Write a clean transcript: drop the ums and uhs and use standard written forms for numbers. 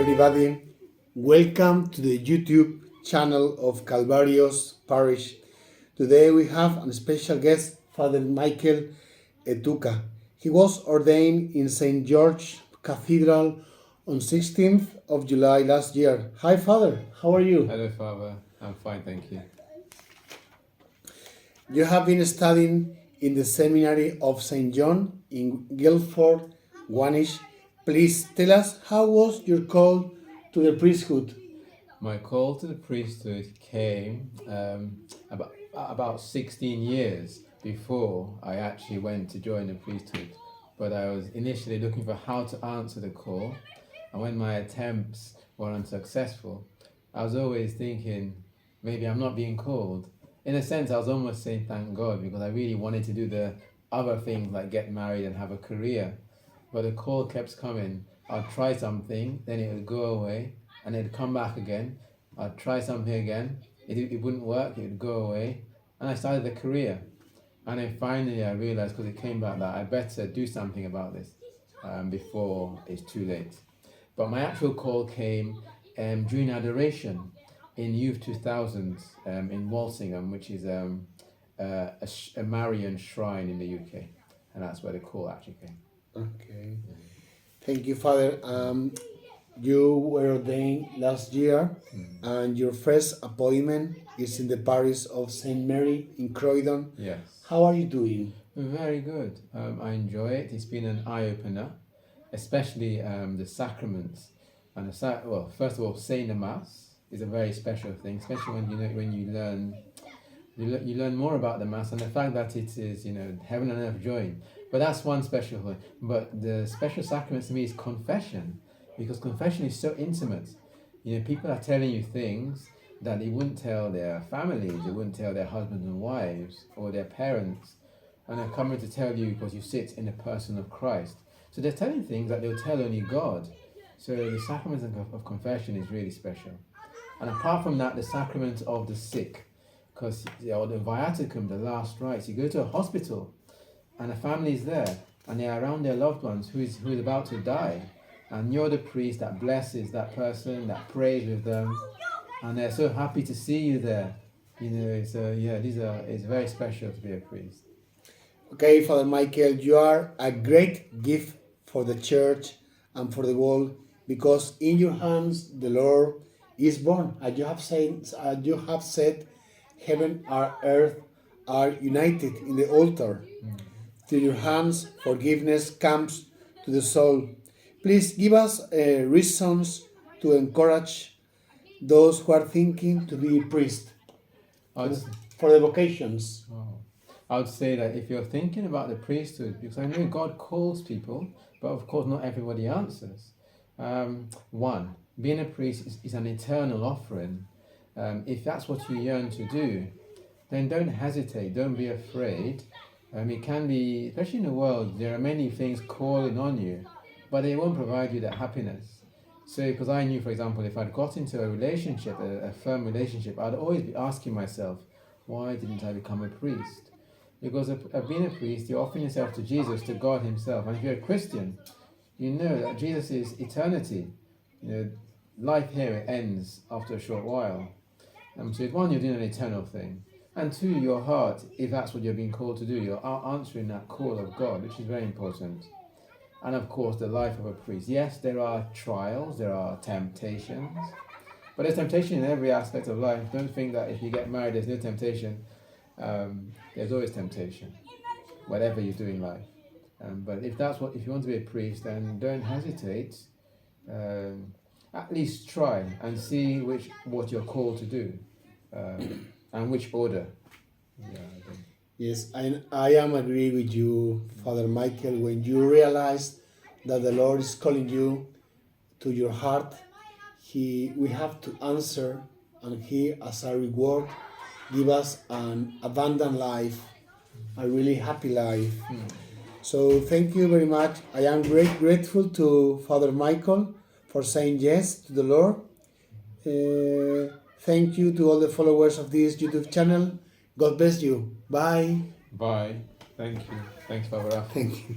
everybody. Welcome to the YouTube channel of Calvario's Parish. Today we have a special guest, Padre Michael Etuka. He was ordained in St. George Cathedral on 16th of July last year. Hi, Father. How are you? Hello, Father. I'm fine, thank you. You have been studying in the seminary of St. John in Guildford, Wanish. Please tell us, how was your call to the priesthood? My call to the priesthood came about 16 years before I actually went to join the priesthood. But I was initially looking for how to answer the call, and when my attempts were unsuccessful, I was always thinking, maybe I'm not being called. In a sense, I was almost saying thank God, because I really wanted to do the other things like get married and have a career. But the call kept coming. I'd try something, then it would go away, and it'd come back again. I'd try something again, it wouldn't work, it would go away, and I started a career. And then finally I realized, because it came back, that I better do something about this before it's too late. But my actual call came during adoration in Youth 2000s in Walsingham, which is a Marian shrine in the UK, and that's where the call actually came. Okay. Thank you, Father. You were ordained last year, and your first appointment is in the parish of St. Mary in Croydon. Yes. How are you doing? Very good. I enjoy it. It's been an eye-opener, especially the sacraments. And well, first of all, saying the Mass is a very special thing, especially when you learn more about the Mass and the fact that it is, heaven and earth joined. But that's one special thing. But the special sacrament to me is confession, because confession is so intimate. People are telling you things that they wouldn't tell their families, they wouldn't tell their husbands and wives or their parents, and they're coming to tell you because you sit in the person of Christ. So they're telling things that they'll tell only God. So the sacrament of confession is really special. And apart from that, the sacrament of the sick, because the viaticum, the last rites, you go to a hospital and a family is there and they are around their loved ones who is about to die, and you're the priest that blesses that person, that prays with them, and they're so happy to see you there. So it's very special to be a priest. Okay, Father Michael, you are a great gift for the church and for the world, because in your hands the Lord is born. As you have said, heaven and earth are united in the altar. Through your hands, forgiveness comes to the soul. Please give us reasons to encourage those who are thinking to be priests for the vocations. I would say that if you're thinking about the priesthood, because I know God calls people, but of course not everybody answers. One, being a priest is an eternal offering. If that's what you yearn to do, then don't hesitate, don't be afraid. It can be, especially in the world, there are many things calling on you, but they won't provide you that happiness. So, because I knew, for example, if I'd got into a relationship, a firm relationship, I'd always be asking myself, why didn't I become a priest? Because being a priest, you're offering yourself to Jesus, to God himself. And if you're a Christian, you know that Jesus is eternity. Life here ends after a short while. So if one, you're doing an eternal thing. And two, your heart, if that's what you're being called to do, you're answering that call of God, which is very important. And of course, the life of a priest. Yes, there are trials, there are temptations. But there's temptation in every aspect of life. Don't think that if you get married, there's no temptation. There's always temptation, whatever you do in life. But if you want to be a priest, then don't hesitate. At least try and see what you're called to do, and which order. Yes, I am agree with you, Father Michael. When you realize that the Lord is calling you to your heart, we have to answer, and He, as a reward, give us an abundant life, a really happy life. So thank you very much. I am grateful to Father Michael for saying yes to the Lord. Thank you to all the followers of this YouTube channel. God bless you. Bye. Bye. Thank you. Thanks, Father. Thank you.